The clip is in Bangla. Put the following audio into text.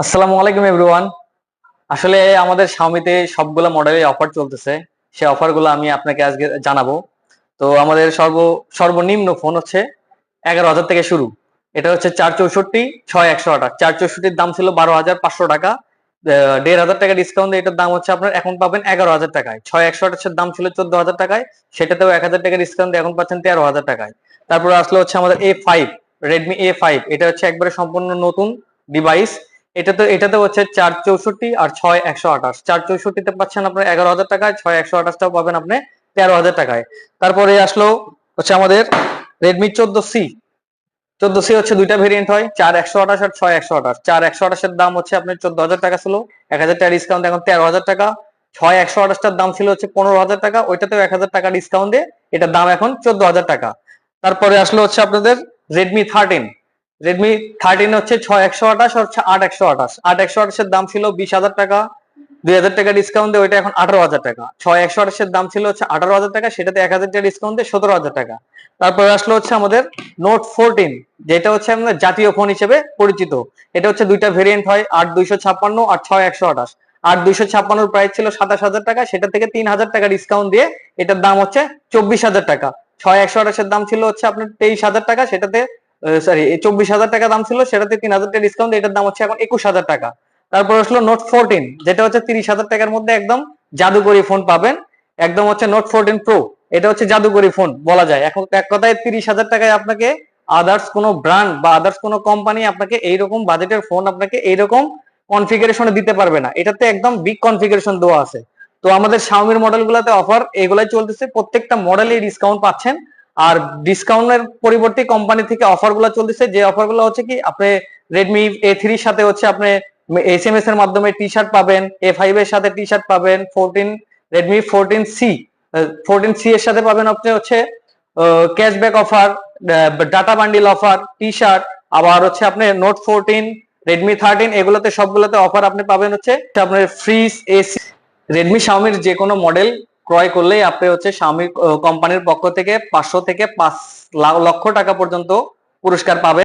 আসসালামু আলাইকুম এভরিওয়ান। আসলে আমাদের Xiaomi-তে সবগুলো মডেলের অফার চলতেছে। সেই অফারগুলো আমি আপনাকে আজকে জানাবো। তো আমাদের সর্বনিম্ন ফোন হচ্ছে 11,000 থেকে শুরু। এটা হচ্ছে 464 6128। 464 দাম ছিল 12,500 টাকা। 1,500 টাকা ডিসকাউন্ট দিয়ে এটার দাম হচ্ছে আপনার এখন পাবেন 11,000 টাকায়। 6128 এর দাম ছিল 14,000 টাকায়, সেটাতেও 1,000 টাকা ডিসকাউন্ট দিয়ে এখন পাচ্ছেন 13,000 টাকায়। তারপরে আসলে হচ্ছে আমাদের A5, Redmi A5। এটা হচ্ছে একবারে সম্পূর্ণ নতুন ডিভাইস। এটাতে হচ্ছে 464 আর 6128। 464-তে পাচ্ছেন আপনার 11,000 টাকায়, 6128টাও পাবেন আপনি 13,000 টাকায়। তারপরে আসলো হচ্ছে আমাদের Redmi 14C। 14C হচ্ছে দুইটা ভেরিয়েন্ট হয়, 4128 আর 6128। 4128 এর দাম হচ্ছে আপনার 14,000 টাকা ছিল, 1,000 টাকা ডিসকাউন্ট এখন 13,000 টাকা। 6128টার দাম ছিল হচ্ছে 15,000 টাকা, ওইটাতেও 1,000 টাকা ডিসকাউন্ট দিয়ে এটার দাম এখন 14,000 টাকা। তারপরে আসলো হচ্ছে আপনাদের Redmi 13। Redmi 13 হচ্ছে 6128 আর হচ্ছে 8128। 8128 এর দাম ছিল 20,000 টাকা, 2,000 টাকা ডিসকাউন্ট দিয়ে ওইটা এখন 18,000 টাকা। 6128 এর দাম ছিল হচ্ছে 18,000 টাকা, সেটাতে 1,000 টাকা ডিসকাউন্ট দিয়ে 17,000 টাকা। তারপরে আসলো হচ্ছে আমাদের Note 14, যেটা হচ্ছে আমাদের জাতীয় ফোন হিসেবে পরিচিত। এটা হচ্ছে দুইটা ভেরিয়েন্ট হয়, 8,256 আর 6,128। 8,256 প্রাইস ছিল 27,000 টাকা, সেটা থেকে 3,000 টাকা ডিসকাউন্ট দিয়ে এটার দাম হচ্ছে 24,000 টাকা। 6,128 এর দাম ছিল হচ্ছে আপনার 23,000 টাকা, সেটাতে 24,000 টাকা দাম ছিল, সেটাতে 3,000 টাকা ডিসকাউন্ট, এটার দাম হচ্ছে এখন 21,000 টাকা। তারপর আসলো Note 14, যেটা হচ্ছে 30,000 টাকার মধ্যে একদম জাদুকরি ফোন পাবেন। একদম হচ্ছে Note 14 Pro। এটা হচ্ছে জাদুকরি ফোন বলা যায়। এখন এক কথায় 30,000 টাকায় আপনাকে আদার্স কোনো ব্র্যান্ড বা আদার্স কোনো কোম্পানি আপনাকে এইরকম বাজেটের ফোন আপনাকে এইরকম কনফিগারেশনে দিতে পারবে না। এটাতে একদম বিগ কনফিগারেশন দেওয়া আছে। তো আমাদের Xiaomi-র মডেলগুলোতে অফার এগুলাই চলতেছে, প্রত্যেকটা মডেলে ডিসকাউন্ট পাচ্ছেন। আর ডিসকাউন্টের পরিবর্তে কোম্পানি থেকে অফারগুলো চলতেছে, যে অফারগুলো হচ্ছে কি আপনি Redmi A3 এর সাথে হচ্ছে আপনি SMS এর মাধ্যমে টি-শার্ট পাবেন, A5 এর সাথে টি-শার্ট পাবেন, Redmi 14C, 14C এর সাথে পাবেন আপনি হচ্ছে cashback offer, data bundle offer, T shirt. আবার হচ্ছে আপনি Note 14, Redmi 13 এগুলোতে সবগুলোতে অফার আপনি পাবেন হচ্ছে আপনার ফ্রিজ, এসি। Xiaomi-র যে কোনো মডেল ক্রয় করলেই আপনি হচ্ছে Xiaomi কোম্পানির পক্ষ থেকে 500 থেকে 5 লক্ষ টাকা পর্যন্ত পুরস্কার পাবেন।